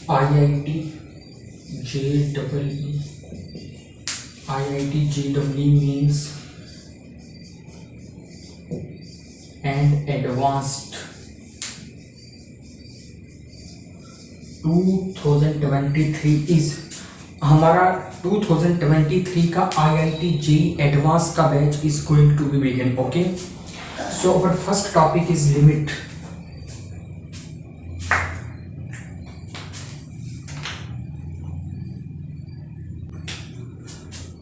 IIT JEE means and advanced 2023 is हमारा 2023 का IIT JEE advance का batch is going to be begin. Okay, so our first topic is limit.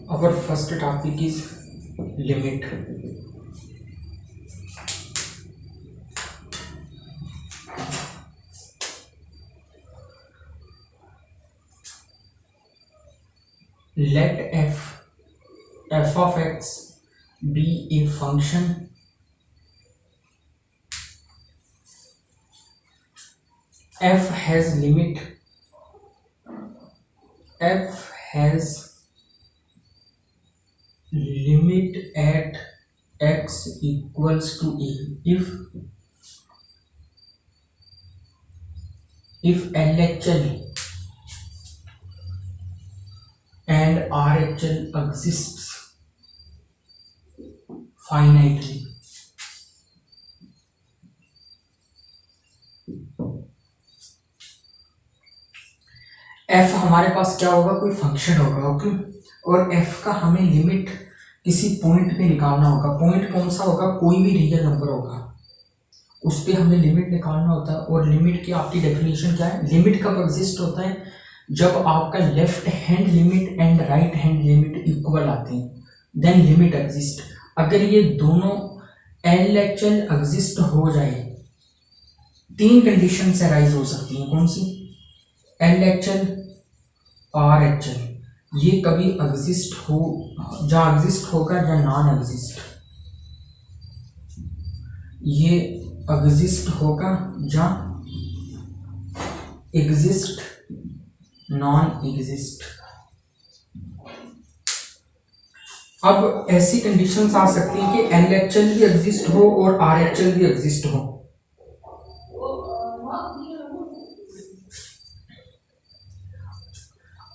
Our first topic is limit. Let f of x be a function f has limit at x equals to a if LHL and RHL exists finitely. f हमारे पास क्या होगा, कोई function होगा. Okay, और f का हमें limit किसी point पे निकालना होगा. पॉइंट कौन सा होगा, कोई भी रियल नंबर होगा, उस पर हमें लिमिट निकालना होता है. और लिमिट की आपकी डेफिनेशन क्या है? लिमिट कब एग्जिस्ट होता है? जब आपका left hand limit and right hand limit equal आते हैं, देन लिमिट एग्जिस्ट. अगर ये दोनों LHL एग्जिस्ट हो जाए, तीन कंडीशन से राइज हो सकती हैं. कौन सी? LHL, RHL. ये कभी एग्जिस्ट हो, जहाँ एग्जिस्ट होगा या नॉन एग्जिस्ट. ये एग्जिस्ट होगा जहाँ एग्जिस्ट, नॉन एग्जिस्ट. अब ऐसी कंडीशंस आ सकती हैं कि LHL भी एग्जिस्ट हो और RHL भी एग्जिस्ट हो.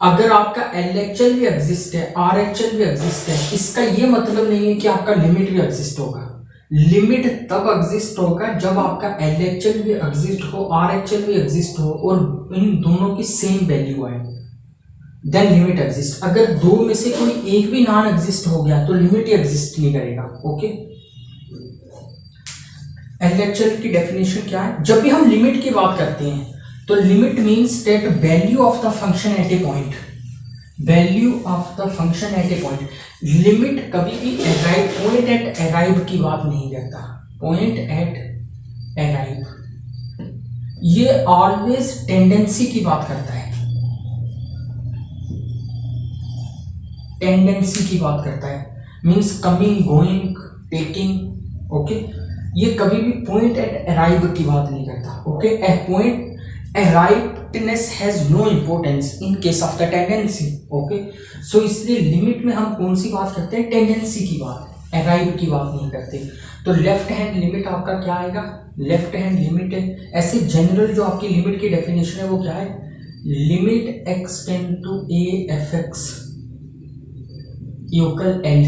अगर आपका LHL भी एग्जिस्ट है, RHL भी एग्जिस्ट है, इसका ये मतलब नहीं है कि आपका लिमिट भी एग्जिस्ट होगा. लिमिट तब एग्जिस्ट होगा जब आपका LHL भी एग्जिस्ट हो, RHL भी एग्जिस्ट हो और इन दोनों की सेम वैल्यू आए, देन लिमिट एग्जिस्ट. अगर दो में से कोई एक भी नॉन एग्जिस्ट हो गया तो लिमिट ही एग्जिस्ट नहीं करेगा. ओके, LHL की डेफिनेशन क्या है? जब भी हम लिमिट की बात करते हैं तो limit means that value of the function at A point. Value of the function at A point. Limit कभी भी पॉइंट एट अराइव की बात नहीं करता. पॉइंट एट अराइव ये ऑलवेज टेंडेंसी की बात करता है. टेंडेंसी की बात करता है, means coming, going, taking. Okay, ये कभी भी पॉइंट एट अराइव की बात नहीं करता. Okay, A point arrivedness has no importance in case of the tendency. Okay, so इसलिए लिमिट में हम कौन सी बात करते हैं? टेंडेंसी की बात, अराइव की बात नहीं करते. तो लेफ्ट हैंड लिमिट आपका क्या आएगा? लेफ्ट हैंड लिमिट है. ऐसे जनरल जो आपकी लिमिट की डेफिनेशन है वो क्या है? Limit x tend to a f x equal l.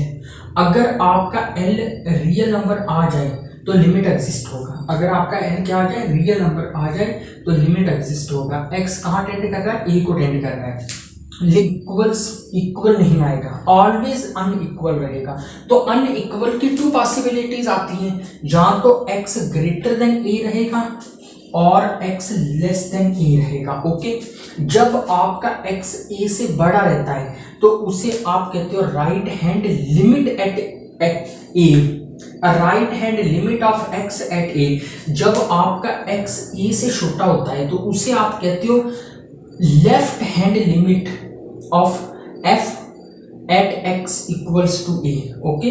अगर आपका l रियल नंबर आ जाए तो लिमिट एग्जिस्ट होगा. अगर आपका n क्या आ जाए? रियल नंबर आ जाए तो लिमिट एग्जिस्ट होगा. x कहाँ टेंड कर रहा है? a को टेंड कर रहा है. इक्वल नहीं आएगा, ऑलवेज अनइक्वल रहेगा. तो अनइक्वल की टू पॉसिबिलिटीज आती हैं, जहां तो x ग्रेटर देन a रहेगा और x लेस देन a रहेगा. ओके, जब आपका x a से बड़ा रहता है तो उसे आप कहते हो right hand limit at a. Right hand limit of x at a. जब आपका x a से छोटा होता है तो उसे आप कहते हो left hand limit of f at x equals to a. Okay,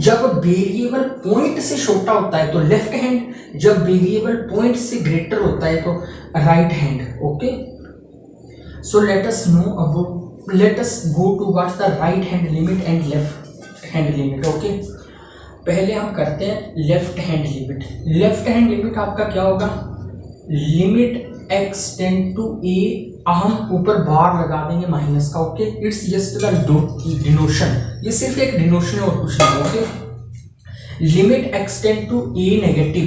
जब वेरिएबल पॉइंट से छोटा होता है तो लेफ्ट हैंड, जब वेरिएबल पॉइंट से ग्रेटर होता है तो right hand. Okay, so let us go to what's the right hand limit and left hand limit. Okay, पहले हम करते हैं left hand limit. Left hand limit आपका क्या होगा? Limit x tend to a, हम ऊपर बार लगा देंगे माइनस का, okay. It's just the denotation, ये सिर्फ एक डिनोशन है और कुछ नहीं, okay. Limit x tend to a negative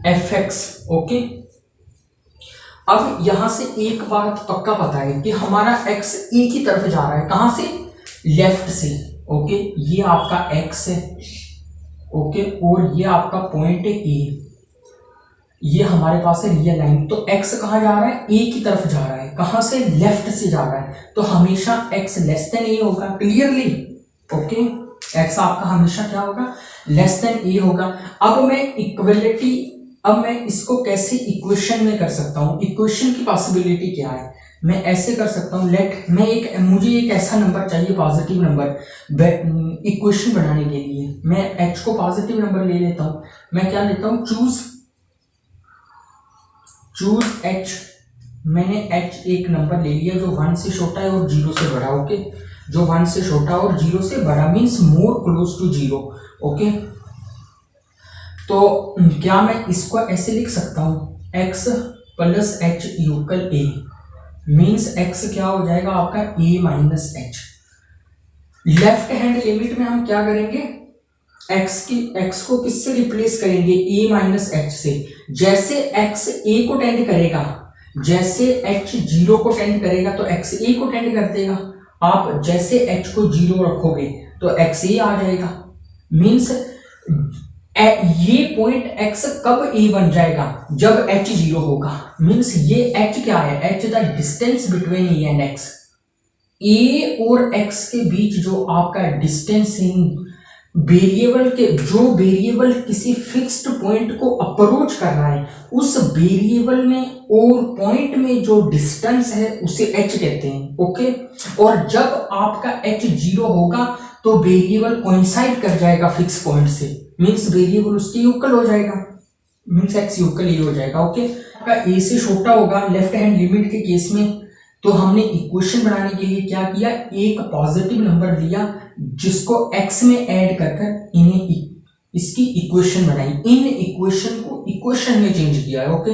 fx, okay. अब यहां से एक बात पक्का पता है कि हमारा x a की तरफ जा रहा है, कहां से, लेफ्ट से, ओके। ये आपका x है, ओके, और ये आपका पॉइंट है a, ये हमारे पास है रियल लाइन। तो x कहां जा रहा है, a की तरफ जा रहा है, कहां से, लेफ्ट से जा रहा है, तो हमेशा x लेस देन a होगा, क्लियरली, ओके। x आपका हमेशा क्या होगा, लेस देन a होगा। अब मैं इक्वलिटी, अब मैं इसको कैसे इक्वेशन में कर सकता हूं, इक्वेशन की पॉसिबिलिटी क्या है, मैं ऐसे कर सकता हूं, मुझे एक ऐसा नंबर चाहिए, पॉजिटिव नंबर, इक्वेशन बनाने के लिए मैं h को पॉजिटिव नंबर ले लेता हूं। मैं क्या लेता हूं, चूज h, मैंने h एक नंबर ले लिया जो 1 से छोटा है और 0 से बड़ा, ओके। जो 1 से छोटा और 0 से बड़ा means more close to 0, okay. तो क्या मैं इसको ऐसे लिख सकता हूं, x plus h equal a, means x क्या हो जाएगा आपका a minus h। Left hand limit में हम क्या करेंगे, x को किससे रिप्लेस करेंगे, a माइनस h से। जैसे x a को टेंड करेगा, जैसे h 0 को टेंड करेगा तो x a को टेंड कर देगा। आप जैसे h को 0 रखोगे तो x a आ जाएगा, मीन्स ये पॉइंट x कब a बन जाएगा, जब h 0 होगा। मीन्स ये h क्या है, h the distance between a and x, a और x के बीच जो आपका डिस्टेंस है, वेरिएबल किसी फिक्स्ड पॉइंट को अप्रोच कर रहा है, उस वेरिएबल में और पॉइंट में जो डिस्टेंस है उसे h कहते हैं, ओके। और जब आपका h 0 होगा तो वेरिएबल कोइंसाइड कर जाएगा फिक्स पॉइंट से, मींस वेरिएबल उसके इक्वल हो जाएगा, मींस x इक्वल ये हो जाएगा, ओके। आपका a से छोटा होगा लेफ्ट हैंड लिमिट के केस में, तो हमने इक्वेशन बनाने के लिए क्या किया, एक पॉजिटिव नंबर लिया जिसको x में ऐड कर इन्हें इसकी इक्वेशन बनाई, इन इक्वेशन को इक्वेशन में चेंज किया है, okay.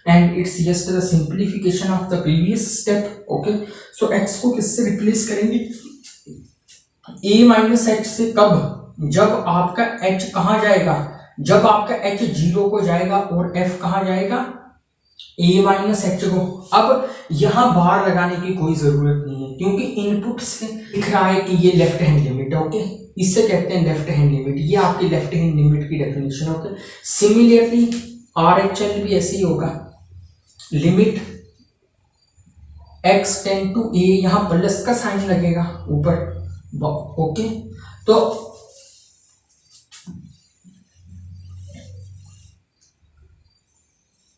And it's just the simplification of the previous step, okay. So x को किससे रिप्लेस करेंगे, a माइनस h से, कब, जब आपका h कहां जाएगा, जब आपका h 0 को जाएगा और f कहां जाएगा, a माइनस h को। अब यहां बार लगाने की कोई जरूरत नहीं है क्योंकि इनपुट से दिख रहा है कि ये लेफ्ट हैंड लिमिट है, ओके। इससे कहते हैं लेफ्ट हैंड लिमिट, ये आपकी लेफ्ट हैंड लिमिट की डेफिनेशन, ओके। सिमिलरली RHL भी ऐसे ही होगा, limit x tend to a, यहां प्लस का साइन लगेगा ऊपर, ओके। तो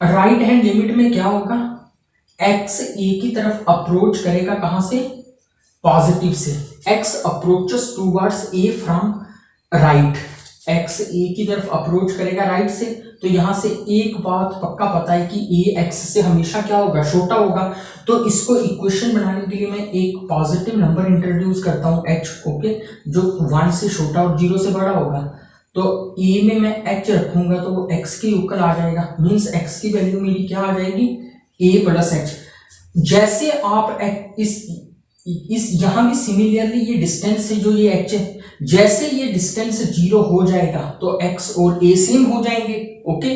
राइट हैंड लिमिट में क्या होगा, x a की तरफ अप्रोच करेगा, कहां से, पॉजिटिव से, x approaches towards a from right, x a की तरफ अप्रोच करेगा राइट से। तो यहां से एक बात पक्का पता है कि a x से हमेशा क्या होगा, छोटा होगा। तो इसको इक्वेशन बनाने के लिए मैं एक पॉजिटिव नंबर इंट्रोड्यूस करता हूं h, ओके, जो 1 से छोटा और 0 से बड़ा होगा। तो a में मैं h रखूंगा तो वो x के इक्वल आ जाएगा, मींस x की वैल्यू मेरी क्या आ जाएगी, a प्लस h। जैसे आप इस यहां भी सिमिलरली ये डिस्टेंस है जो ये h है, जैसे ये डिस्टेंस 0 हो जाएगा तो x और a सेम हो जाएंगे, ओके।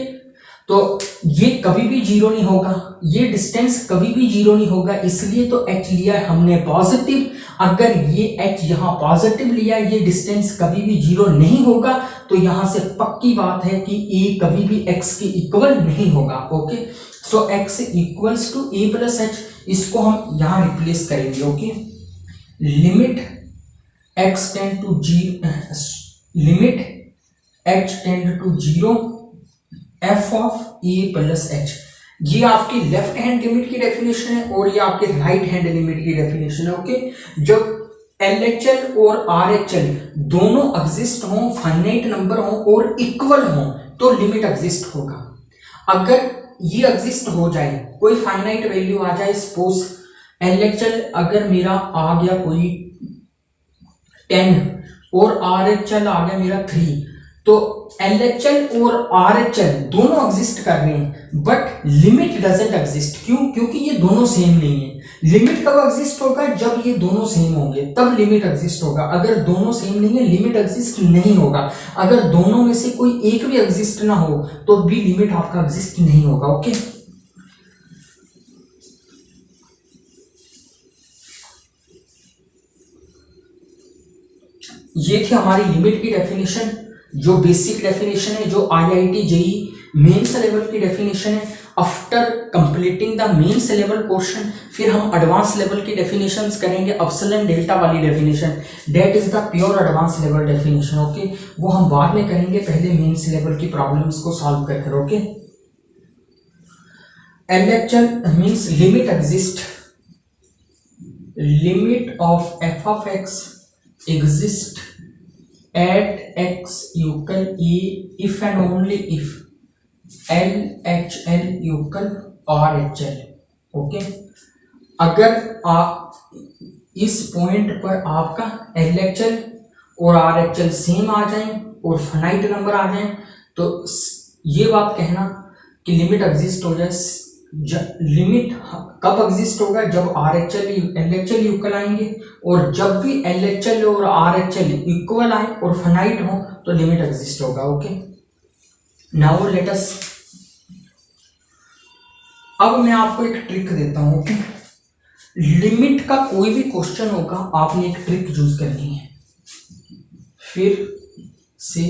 तो ये कभी भी 0 नहीं होगा, ये डिस्टेंस कभी भी 0 नहीं होगा, इसलिए तो h लिया है हमने पॉजिटिव। अगर ये h यहाँ पॉजिटिव लिया, ये डिस्टेंस कभी भी 0 नहीं होगा, तो यहां से पक्की बात है कि a कभी भी x के इक्वल नहीं होगा, okay. So x equals to a plus h, इसको हम यहां रिप्लेस करेंगे, okay. Limit x tend to 0, limit h tend to 0 f of a plus h, ये आपकी लेफ्ट हैंड लिमिट की डेफिनेशन है और ये आपके राइट हैंड लिमिट की डेफिनेशन है, ओके। जब LHL और RHL दोनों एग्जिस्ट हों, फाइनाइट नंबर हों और इक्वल हों, तो लिमिट एग्जिस्ट होगा। अगर ये एग्जिस्ट हो जाए, कोई फाइनाइट वैल्यू आ जाए, सपोज LHL अगर मेरा आ गया कोई 10 और RHL आ गया मेरा 3, तो LHL और RHL दोनों एग्जिस्ट कर रहे हैं, बट लिमिट डजंट एग्जिस्ट। क्यों? क्योंकि ये दोनों सेम नहीं है। लिमिट कब एग्जिस्ट होगा? जब ये दोनों सेम होंगे तब लिमिट एग्जिस्ट होगा। अगर दोनों सेम नहीं है लिमिट एग्जिस्ट नहीं होगा। अगर दोनों में से कोई एक भी एग्जिस्ट ना हो तो भी लिमिट आपका एग्जिस्ट नहीं होगा। ओके, ये थी हमारी लिमिट की डेफिनेशन, जो बेसिक डेफिनेशन है, जो IIT JEE मेंस लेवल की डेफिनेशन है। After completing the mains level portion फिर हम एडवांस लेवल की डेफिनेशंस करेंगे। अपसिलन डेल्टा वाली definition, that is the pure advance level definition. Okay, वो हम बाद में करेंगे, पहले मेंस लेवल की प्रॉब्लम्स को सॉल्व कर कर। Okay, LHL means limit exist, limit of f of x exist at x equal e if and only if LHL equal RHL। Okay, अगर आप इस पॉइंट पर आपका LHL और RHL सेम आ जाए और फाइनाइट नंबर आ जाए तो ये बात कहना कि लिमिट एग्जिस्ट हो जाए। लिमिट कब एग्जिस्ट होगा? जब RHL LHL इक्वल आएंगे, और जब भी LHL और RHL इक्वल आए और फाइनाइट हो तो लिमिट एग्जिस्ट होगा। ओके, नाउ लेट अस, अब मैं आपको एक ट्रिक देता हूं कि लिमिट का कोई भी क्वेश्चन होगा आपने एक ट्रिक यूज करनी है। फिर से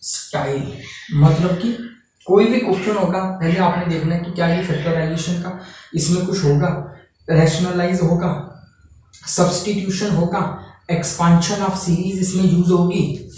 स्टाइल, मतलब कि कोई भी क्वेश्चन होगा पहले आपने देखना है कि क्या ये फैक्टराइजेशन का इसमें कुछ होगा, रैशनलाइज होगा, सब्स्टिट्यूशन होगा, एक्सपांशन ऑफ सीरीज इसमें यूज होगी,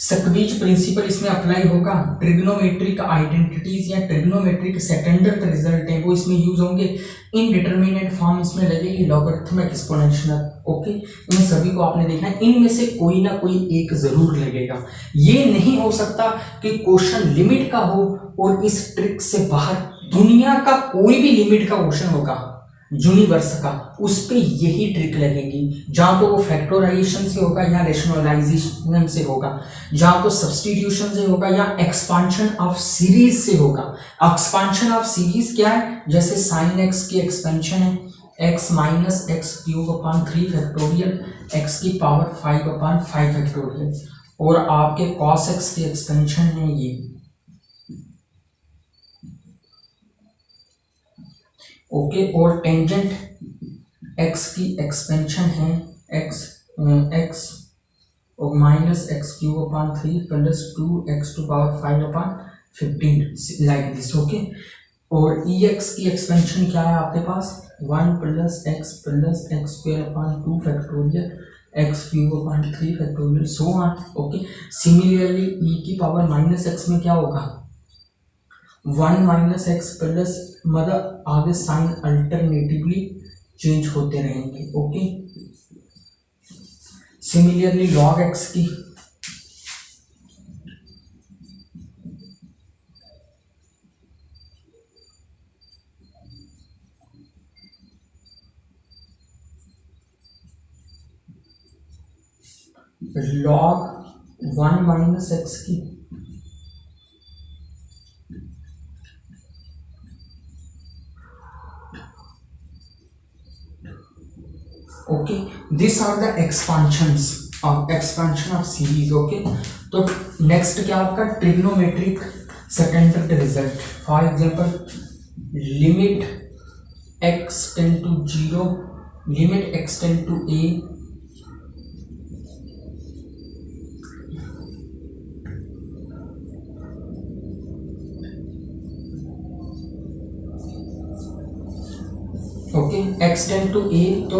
सकवीज प्रिंसिपल इसमें अप्लाई होगा, ट्रिग्नोमेट्रिक आइडेंटिटीज या ट्रिग्नोमेट्रिक सेकेंडरी रिजल्ट है वो इसमें यूज होंगे, इनडिटरमिनेट फॉर्म इसमें लगेगी, लॉगरिथमिक एक्सपोनेंशियल। ओके, इन सभी को आपने देखना है, इनमें से कोई ना कोई एक जरूर लगेगा। ये नहीं हो सकता कि क्वेश्चन लिमिट का हो और इस ट्रिक से बाहर दुनिया का कोई भी लिमिट का क्वेश्चन होगा यूनिवर्स का, उस पे यही ट्रिक लगेगी। जहां तो वो फैक्टराइजेशन से होगा या रैशनलाइजेशन से होगा, जहां तो सब्स्टिट्यूशन से होगा या एक्सपांशन ऑफ सीरीज से होगा। एक्सपांशन ऑफ सीरीज क्या है? जैसे साइन एक्स की एक्सपेंशन है x minus x cube upon 3 factorial x की पावर 5 अपॉन 5 फैक्टोरियल, और आपके cos x की एक्सपेंशन है ये। ओके, और टेंजेंट x की एक्सपेंशन है x और minus x cube upon 3 plus 2x to power 5 upon 15 like this. Okay, और ex की एक्सपेंशन क्या है आपके पास? 1 plus x square upon 2 factorial x cube upon 3 factorial so on. Okay, similarly e की पावर माइनस एक्स में क्या होगा? 1 माइनस एक्स प्लस, मतलब आगे साइन अल्टरनेटिवली चेंज होते रहेंगे। ओके, सिमिलरली लॉग एक्स की लॉग 1 माइनस एक्स की okay, this are the expansion of series. Okay, तो नेक्स्ट क्या आपका? Trigonometric secondary result. For example limit x tend to 0, limit x tend to a okay, x tend to a, तो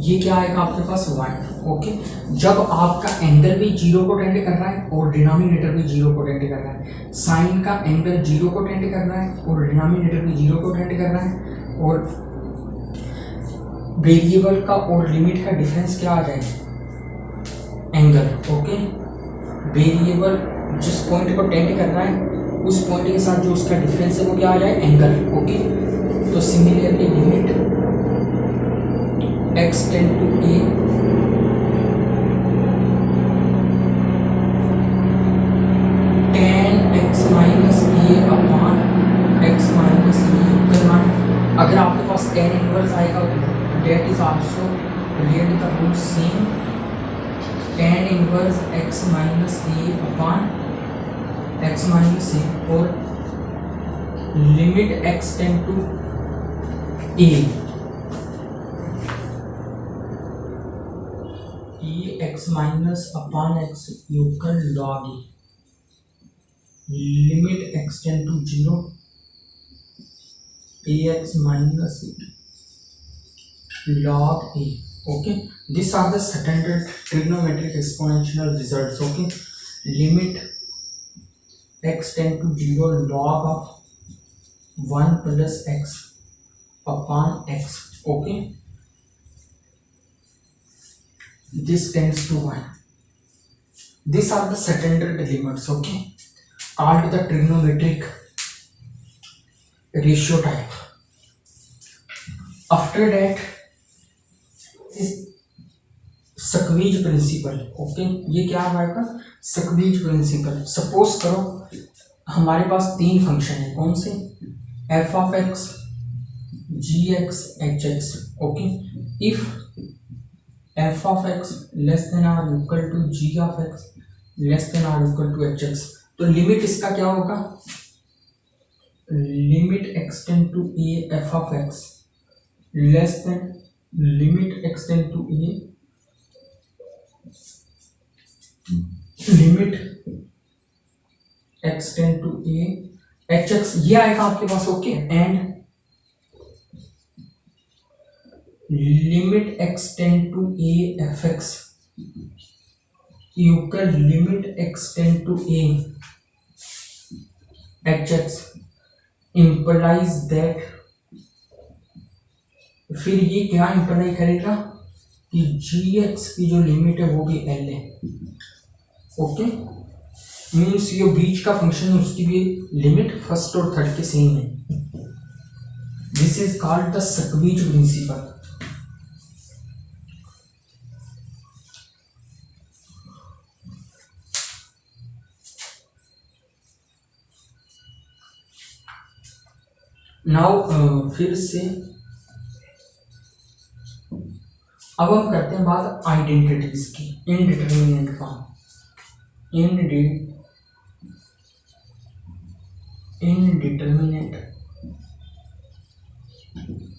ये क्या आएगा आपके पास? 1। ओके, जब आपका एंगल भी 0 को टेंड कर रहा है और डिनोमिनेटर भी 0 को टेंड कर रहा है, साइन का एंगल 0 को टेंड कर रहा है और डिनोमिनेटर भी 0 को टेंड कर रहा है, और वेरिएबल का और लिमिट का डिफरेंस क्या आ जाए? एंगल। ओके, वेरिएबल जिस पॉइंट को टेंड कर रहा है उस पॉइंट के साथ जो उसका डिफरेंस है वो क्या आ जाए? एंगल। ओके, तो similarly limit x tend to a tan x minus a upon अगर आपके पास tan इनवर्स आएगा that is also relate the rule same tan inverse x minus A upon x minus A और limit x tend to A X minus upon X equal log A limit x tend to 0 A X minus log a. Okay, these are the standard trigonometric exponential results. Okay, limit x tend to 0 log of 1 plus x upon x. Okay, this tends to 1. These are the standard limits. Okay, called the trigonometric ratio type. After that squeeze principle. Okay, ये क्या आएगा? Squeeze principal. Suppose करो हमारे पास तीन function है. कौन से? F of x, g x, h x. Okay, if f of x less than or equal to g of x less than or equal to h x, तो limit इसका क्या होगा? Limit x tend to a f of x less than limit x tend to a limit x tend to a h x, ये आएगा आपके पास. Okay, and limit x tend to a f x equal limit x tend to a h x implies that. फिर ये क्या imply करेगा कि जी x की जो लिमिट है वो भी एल है. ओके, मीन्स ये बीच का फंक्शन है उसकी भी लिमिट फर्स्ट और थर्ड के सेम है. This is called the squeeze principle. Now फिर से अब हम करते हैं बात आइडेंटिटीज की. Indeterminate form, indeterminate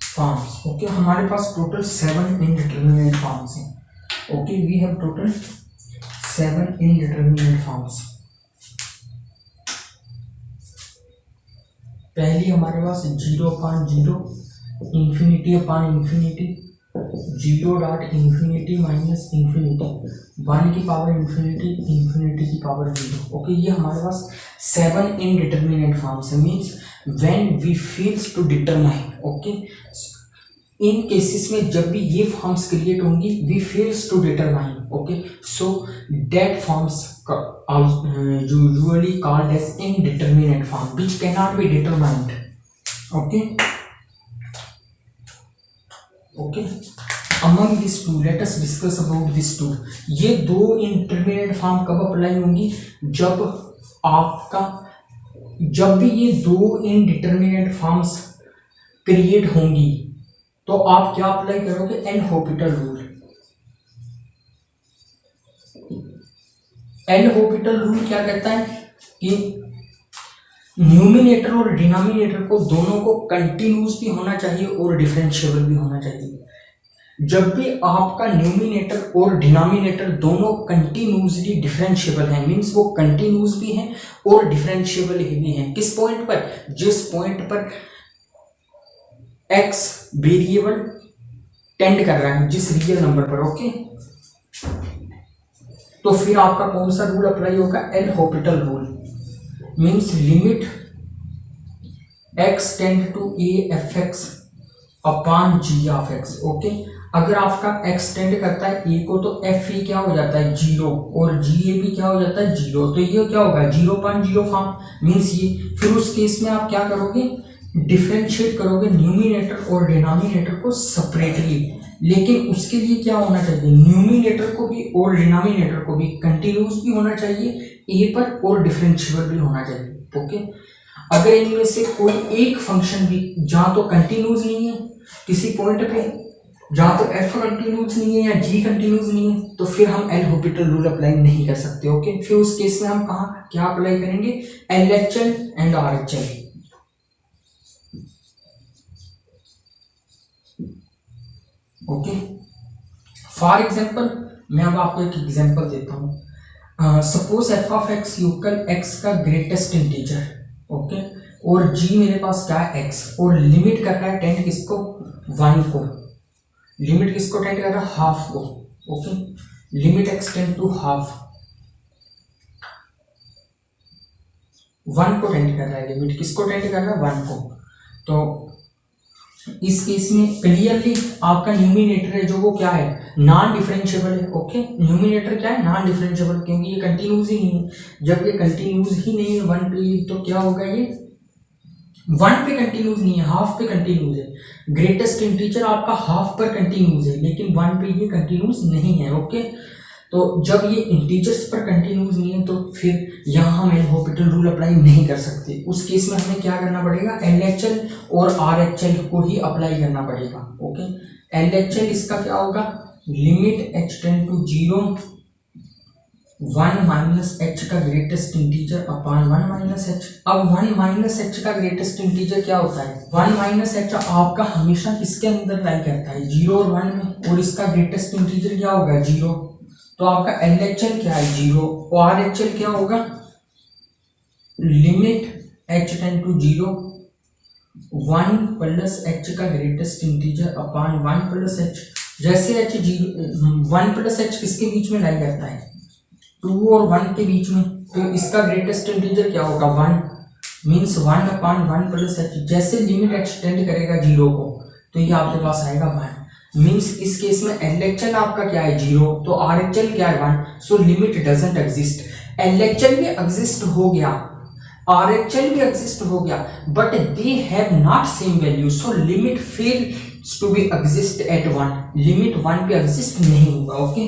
forms. Okay, हमारे पास टोटल 7 इनडिटरमिनेट फॉर्म्स हैं. Okay, we have total 7 indeterminate forms. पहली हमारे पास 0 upon 0, infinity upon infinity, 0 dot infinity minus infinity, 1 की पावर इंफिनिटी, इंफिनिटी की पावर 0. ओके, ये हमारे पास 7 इनडिटरमिनेट फॉर्म्स है. Means when we feels to determine. Okay, इन केसेस में जब भी ये फॉर्म्स क्रिएट होंगी we feels to determine. Okay, so that forms usually called as indeterminate form which cannot be determined. Okay, okay, among these two let us discuss about these two. ये दो intermediate form कब apply होंगी? जब भी ये दो indeterminate forms create होंगी तो आप क्या अप्लाई करोगे? L-Hôpital rule. एल-हॉपिटल रूल क्या कहता है कि न्यूमिनेटर और डिनोमिनेटर को दोनों को कंटिन्यूस भी होना चाहिए और डिफरेंशिएबल भी होना चाहिए. जब भी आपका न्यूमिनेटर और डिनोमिनेटर दोनों कंटिन्यूसली डिफरेंशिएबल हैं, मींस वो कंटिन्यूस भी हैं और डिफरेंशिएबल भी हैं. किस पॉइंट पर? जिस पॉइंट पर एक्स वेरिएबल टेंड कर रहा है, जिस रियल नंबर पर. ओके, तो फिर आपका कौन सा रूल अप्लाई होगा? L'Hopital rule. Means limit x tend to a f x upon g of x. Okay, अगर आपका एक्स टेंड करता है ए को तो एफ ए क्या हो जाता है? 0 और जी ए भी क्या हो जाता है? 0. तो ये क्या होगा? 0 अपॉन 0 फॉर्म. मीन्स ये फिर उस केस में आप क्या करोगे? डिफरेंशिएट करोगे न्यूमिनेटर और डिनोमिनेटर को सेपरेटली. लेकिन उसके लिए क्या होना चाहिए? न्यूमिनेटर को भी और डिनोमिनेटर को भी कंटिन्यूस भी होना चाहिए ए पर और डिफरेंशिएबल भी होना चाहिए. ओके, अगर इनमें से कोई एक फंक्शन भी जहां तो कंटिन्यूस नहीं है किसी पॉइंट पे, जहां तो एफ कंटिन्यूस नहीं है या जी कंटिन्यूस नहीं है, तो फिर हम एल हॉपिटल रूल अप्लाई नहीं कर सकते। ओके, फिर उस केस में हम कहा क्या अप्लाई करेंगे, L H L and are H L. Okay, for example मैं अब आपको एक एग्जाम्पल देता हूँ। Suppose F of x equal x का ग्रेटेस्ट इंटीजर, ओके, और जी मेरे पास क्या है एक्स, और लिमिट कर रहा है टेंड किसको, 1 को, लिमिट किसको टेंड कर रहा है, हाफ को। Okay, limit x tend to half, 1 को टेंड कर रहा है, लिमिट किसको टेंड कर रहा है, 1 को। तो इस केस में क्लियरली आपका न्यूमिनेटर है जो वो क्या है, नॉन डिफरेंशिएबल है। ओके, न्यूमिनेटर क्या है, नॉन डिफरेंशिएबल, क्योंकि ये कंटिन्यूस ही नहीं है। जब ये कंटिन्यूस ही नहीं है 1 पे, तो क्या होगा, ये 1 पे कंटिन्यूस नहीं है, हाफ पे कंटिन्यूस है। ग्रेटेस्ट इंटीजर आपका हाफ पर कंटिन्यूस है, लेकिन 1 पे ये कंटिन्यूस नहीं है। ओके, तो जब ये इंटीजर्स पर कंटिन्यूस नहीं है तो फिर यहाँ हम एल हॉपिटल रूल अप्लाई नहीं कर सकते। उस केस में हमें क्या करना पड़ेगा, एल एच एल और आर एच एल को ही अप्लाई करना पड़ेगा। ओके, एल एच एल इसका क्या होगा, limit h tend to 0 1 minus h का greatest integer upon 1 minus h. अब 1 माइनस एच का ग्रेटेस्ट इंटीजर क्या होता है, 1 माइनस एच आपका हमेशा किसके अंदर लाई करता है, 0 और 1 में, और इसका ग्रेटेस्ट इंटीजर क्या होगा, 0। तो आपका एल एच एल क्या है, 0, और आर एच एल क्या होगा, limit h tend to 0 1 plus h का greatest integer upon 1 plus h. जैसे एच 1 प्लस एच किसके बीच में लाई करता है, 2 और 1 के बीच में, तो इसका ग्रेटेस्ट इंटीजर क्या होगा, 1, मीन्स 1 अपॉन 1 प्लस एच। जैसे लिमिट एक्सटेंड करेगा 0 को, तो ये आपके पास आएगा 1, मीन्स इस केस में एल एच एल आपका क्या है, 0, तो आर एच एल क्या है, 1, so limit doesn't exist. L H L भी एग्जिस्ट हो गया, आर एच एल भी एग्जिस्ट हो गया, but they have not same value, so limit fails to be exist at 1, limit 1 पे एग्जिस्ट नहीं होगा। ओके,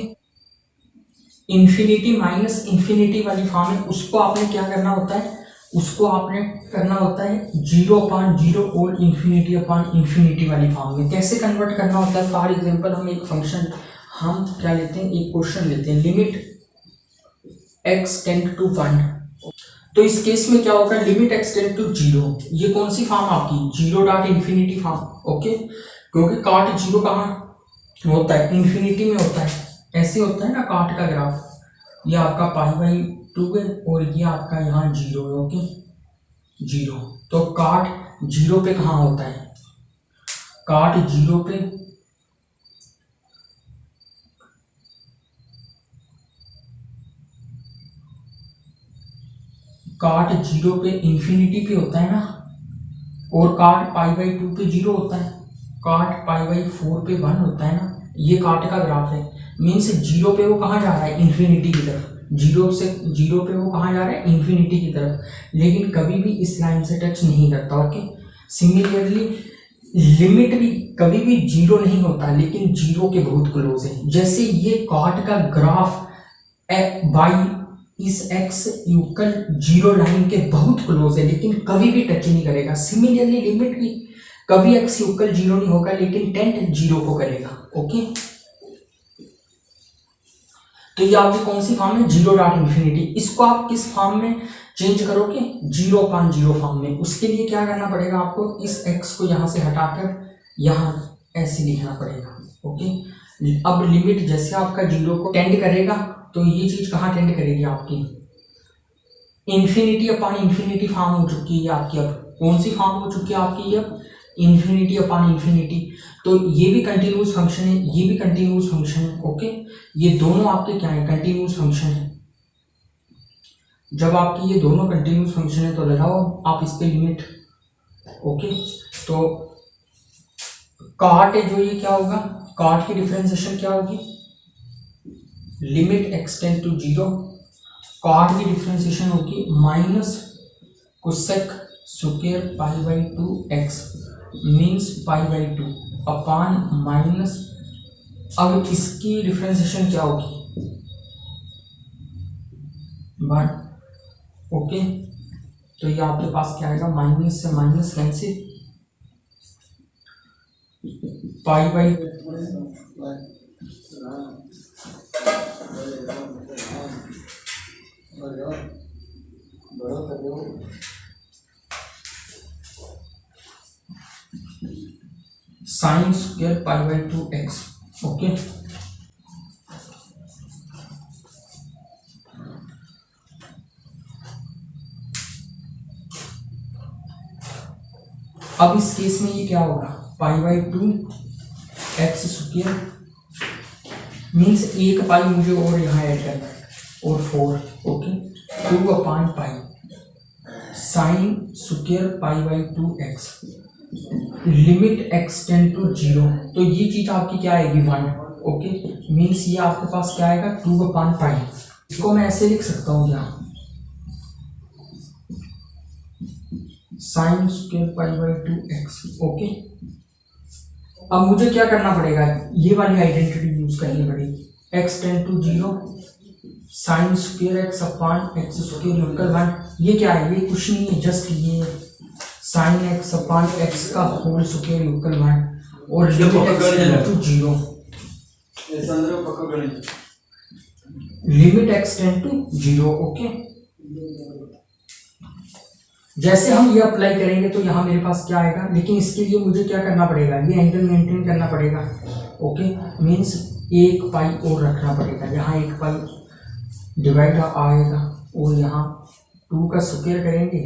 इंफिनिटी माइनस इंफिनिटी वाली फॉर्म है, उसको आपने क्या करना होता है, उसको आपने करना होता है 0 अपॉन 0 और इंफिनिटी अपॉन इंफिनिटी वाली फॉर्म में। कैसे कन्वर्ट करना होता है, फॉर एग्जांपल हम एक फंक्शन, हम क्या लेते हैं, एक क्वेश्चन लेते हैं, लिमिट x टेंड टू 1, तो इस केस में क्या होगा, लिमिट x टेंड टू 0, ये कौन सी फॉर्म आपकी, 0 डॉट इंफिनिटी फॉर्म। ओके, क्योंकि काट 0 कहाँ होता है, इंफिनिटी में होता है, ऐसे होता है ना काट का ग्राफ, ये आपका π/2 है और ये आपका यहाँ 0 है। ओके, 0, तो काट 0 पे कहाँ होता है, काट 0 पे इंफिनिटी पे होता है ना, और काट π/2 पे 0 होता है, काट π/4 पे 1 होता है ना, ये काट का ग्राफ है। मीन्स 0 पे वो कहाँ जा रहा है, इन्फिनिटी की तरफ, 0 पे वो कहाँ जा रहा है, इन्फिनिटी की तरफ, लेकिन कभी भी इस लाइन से टच नहीं करता। ओके, सिमिलरली लिमिट भी कभी भी 0 नहीं होता, लेकिन 0 के बहुत क्लोज है। जैसे ये काट का ग्राफ बाई इस x इक्वल 0 लाइन के बहुत क्लोज है, लेकिन कभी भी टच नहीं करेगा। सिमिलरली लिमिट भी कभी x इक्वल 0 नहीं होगा, लेकिन टेंड 0 को करेगा। ओके, तो ये आपकी कौन सी फॉर्म है, 0 डॉट इंफिनिटी। इसको आप किस फॉर्म में चेंज करोगे, 0 अपॉन 0 फॉर्म में। उसके लिए क्या करना पड़ेगा आपको, इस x को यहाँ से हटाकर यहाँ ऐसे लिखना पड़ेगा। ओके, अब लिमिट जैसे आपका 0 को टेंड करेगा, तो ये चीज कहाँ टेंड करेगी आपकी, इन्फिनिटी अपॉन इन्फिनिटी फॉर्म हो चुकी है आपकी। अब कौन सी फॉर्म हो चुकी है आपकी, अब इन्फिनिटी अपॉन इन्फिनिटी। तो ये भी कंटिन्यूस फंक्शन है, ये भी कंटिन्यूस फंक्शन है। ओके, ये दोनों आपके क्या है, कंटिन्यूस फंक्शन है। जब आपकी ये दोनों कंटिन्यूस फंक्शन है तो लगाओ आप इस पे लिमिट। ओके, तो काट है जो, ये क्या होगा, काट की डिफरेंशिएशन क्या होगी, लिमिट x टेंड टू 0, काट की डिफरेंशिएशन होगी minus cosec square π/2x means π/2 upon minus, अब इसकी डिफरेंशिएशन क्या होगी 1। ओके, तो ये आपके पास क्या आएगा, माइनस से minus cancel, pi by sine square pi by 2x। Okay, अब इस केस में ये क्या होगा, पाई बाई 2x स्क्वायर मीन्स एक पाई मुझे और यहाँ ऐड करना है और 4। ओके, 2/पाई sine square pi by 2x limit x tend to 0, तो ये चीज आपकी क्या आएगी 1। ओके, मीन्स ये आपके पास क्या आएगा 2/पाई। इसको मैं ऐसे लिख सकता हूँ क्या, sign square pi by 2x। Okay, अब मुझे क्या करना पड़ेगा, ये वाली आइडेंटिटी यूज करनी पड़ेगी, x tend to 0 sine square x upon x square equal 1। ये क्या है, ये कुछ नहीं है, जस्ट ये साइन x अपान x का होल स्क्वायर इक्वल 1 और limit x tend to 0, limit x tend to 0। Okay, जैसे हम ये अप्लाई करेंगे तो यहाँ मेरे पास क्या आएगा, लेकिन इसके लिए मुझे क्या करना पड़ेगा, ये एंगल मेंटेन करना पड़ेगा। ओके, मीन्स एक पाई और रखना पड़ेगा, यहाँ एक पाई डिवाइड आएगा और यहाँ 2 का स्क्वायर करेंगे,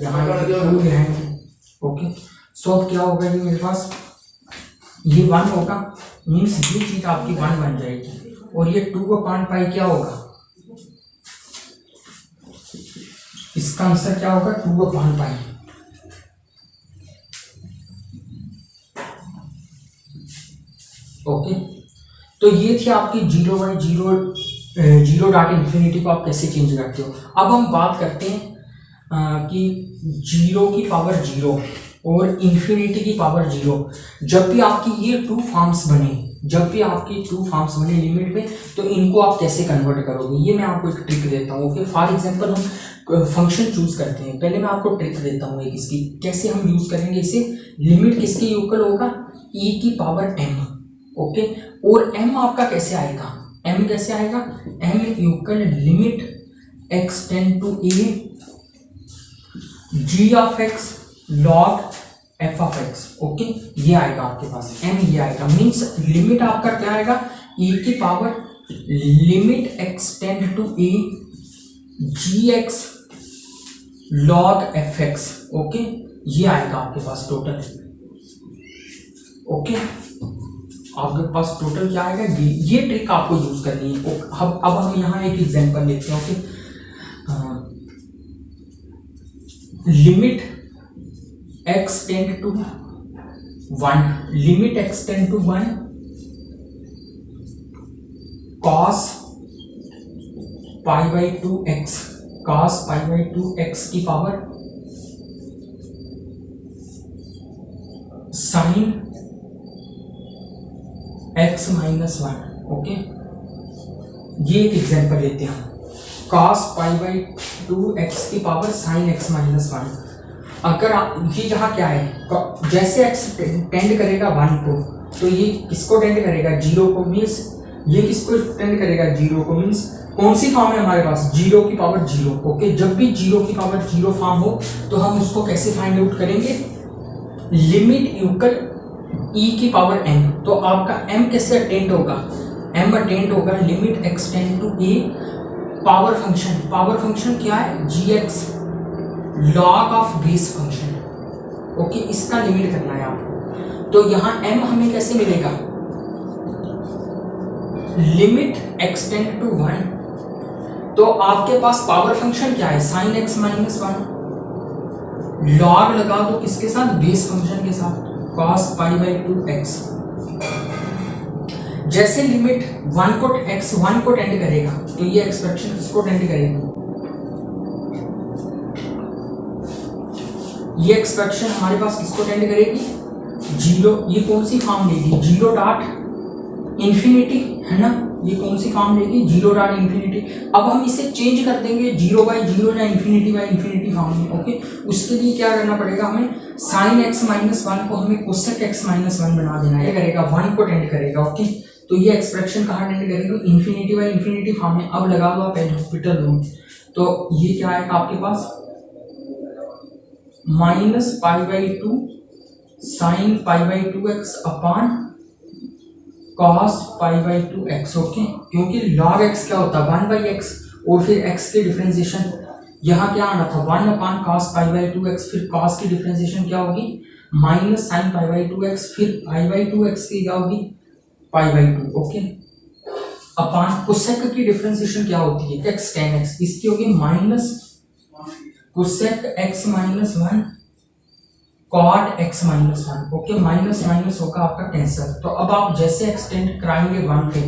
यहाँ 2 रहेंगे। ओके, सो अब क्या होगा, ये मेरे पास ये 1 होगा, मीन्स ये चीज आपकी 1 बन जाएगी और ये 2/पाई क्या होगा, इसका आंसर क्या होगा 2/पाई। ओके, तो ये थी आपकी 0/0 डॉट इन्फिनिटी को आप कैसे चेंज करते हो। अब हम बात करते हैं कि 0 की पावर 0 और इन्फिनिटी की पावर 0, जब भी आपकी ये 2 फॉर्म्स बने, जब भी आपकी 2 फॉर्म्स बने लिमिट में, तो इनको आप कैसे कन्वर्ट करोगे, ये मैं आपको एक ट्रिक देता हूँ। ओके, फॉर एग्जांपल हम फंक्शन चूज करते हैं, पहले मैं आपको ट्रिक देता हूँ एक इसकी, कैसे हम यूज करेंगे इसे। लिमिट किसके इक्वल होगा, e की पावर m। ओके, और m आपका कैसे आएगा, m कैसे आएगा, m equal limit x tend to a g of x log f of x। Okay, ये आएगा आपके पास m, ये आएगा, मीन्स लिमिट आपका क्या आएगा, e की power limit x tend to a gx log fx। Okay, ये आएगा आपके पास टोटल। ओके, आपके पास टोटल क्या आएगा, ये ट्रिक आपको यूज करनी है। अब हम यहाँ एक एग्जांपल लेते हैं। Okay, limit x tend to 1, limit x tend to 1 cos pi by 2x, cos pi by 2x की power sine x minus 1। Okay, ये एक एग्जांपल लेते हैं, cos पाई बाई 2x की पावर साइन x माइनस 1। अगर आप ये जहाँ क्या है, जैसे x टेंड करेगा 1 को, तो ये किसको टेंड करेगा 0 को, मीन्स ये किसको टेंड करेगा 0 को, मीन्स कौन सी फॉर्म है हमारे पास 0 की पावर 0। ओके, जब भी 0 की पावर 0 फॉर्म हो तो हम उसको कैसे फाइंड आउट करेंगे, लिमिट इक्वल e की पावर m। तो आपका m कैसे अटेंड होगा, m अटेंड होगा limit x tend to a power function, power function क्या है gx log of base function. Okay, इसका लिमिट करना है आपको, तो यहाँ m हमें कैसे मिलेगा, लिमिट x टेंड टू 1, तो आपके पास पावर फंक्शन क्या है साइन x माइनस 1, लॉग लगा दो किसके साथ, बेस फंक्शन के साथ, cos पाई बाई 2x। जैसे लिमिट 1 को टेंड करेगा तो ये एक्सप्रेशन किसको टेंड करेगा, ये एक्सप्रेशन हमारे पास किसको टेंड करेगी 0, ये कौन सी फॉर्म लेगी 0 डॉट इन्फिनिटी, है ना। ये कौन सी फॉर्म लेगी, 0 डॉट इन्फिनिटी। अब हम इसे चेंज कर देंगे 0/0 या इन्फिनिटी फॉर्म में। ओके, उसके लिए क्या करना पड़ेगा हमें, sin x माइनस 1 को हमें cosec x माइनस 1 बना देना है, करेगा 1 को टेंड करेगा। ओके, तो ये एक्सप्रेशन कहाँ टेंड करेगी, इन्फिनिटी फॉर्म में। अब लगा लो आप एल हॉस्पिटल रूल, तो ये क्या आएगा आपके पास, -π/2 sin π/2x upon cos π/2x। Okay, क्योंकि log x क्या होता है 1/x और फिर x की डिफरेंशिएशन यहाँ क्या आना था 1 अपॉन cos π/2x, फिर cos की डिफरेंशिएशन क्या होगी माइनस sin π/2x, फिर π/2x की क्या होगी π/2। ओके, अपॉन cosec की डिफरेंशिएशन क्या होती है x tan x, इसकी होगी minus cosec x minus 1 cot x minus 1। Okay, minus minus होगा आपका कैंसिल। तो अब आप जैसे एक्सटेंड कराएंगे 1 पे,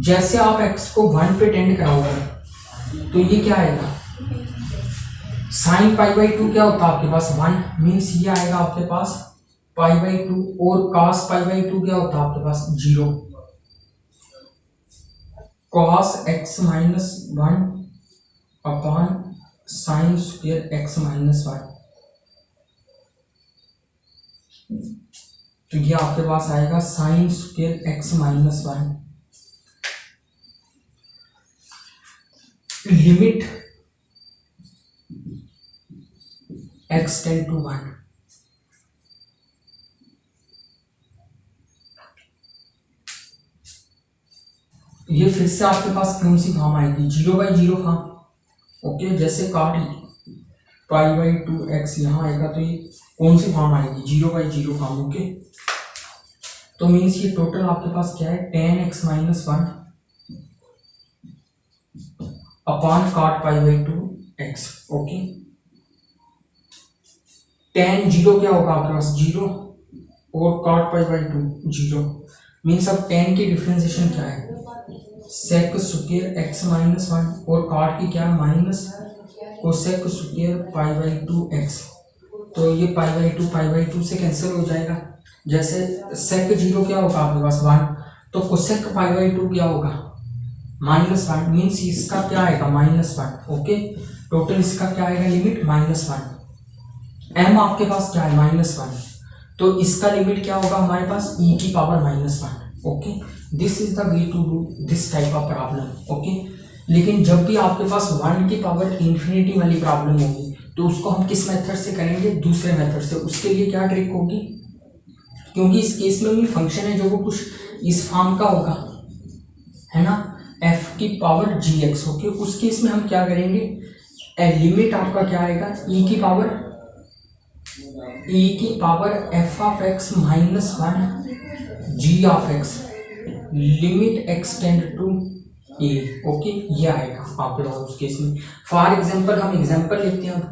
जैसे आप x को 1 पे टेंड कराओगे तो ये क्या आएगा, sin π/2 क्या होता है आपके पास 1, मीन्स ये आएगा आपके पास π/2, और cos π/2 क्या होता है आपके पास 0, cos x minus 1 upon sine square x minus 1। तो ये आपके पास आएगा sine square x minus 1, limit x tend to 1। ये फिर से आपके पास कौन सी फॉर्म आएगी, 0/0 फॉर्म। ओके, जैसे cot π/2x यहाँ आएगा तो ये कौन सी फॉर्म आएगी, 0/0 फॉर्म। ओके, तो मीन्स ये टोटल आपके पास क्या है tan x minus 1 upon cot π/2x। Okay, tan 0 क्या होगा आपके पास 0 और cot π/2 0, मीन्स अब tan की डिफरेंशिएशन क्या है sec स्क्वायर x माइनस 1 और cot की क्या माइनस cosec स्क्वायर π/2x। तो ये π/2 से कैंसिल हो जाएगा। जैसे sec 0 क्या होगा आपके पास 1, तो cosec π/2 क्या होगा -1, मीन्स इसका क्या आएगा -1। ओके, टोटल इसका क्या आएगा लिमिट -1। m आपके पास क्या है -1, तो इसका लिमिट क्या होगा हमारे पास e की power -1। Okay, this is the way to do this type of problem. Okay, लेकिन जब भी आपके पास 1 की पावर इन्फिनिटी वाली प्रॉब्लम होगी तो उसको हम किस मेथड से करेंगे, दूसरे मेथड से। उसके लिए क्या ट्रिक होगी, क्योंकि इस केस में भी फंक्शन है जो वो कुछ इस फॉर्म का होगा, है ना, f की पावर gx। ओके, उस केस में हम क्या करेंगे, लिमिट आपका क्या आएगा e की power f of x minus 1 g of x, limit x tend to a। Okay, ये आएगा आप लोग उस केस में। फॉर एग्जांपल हम एग्जांपल लेते हैं, अब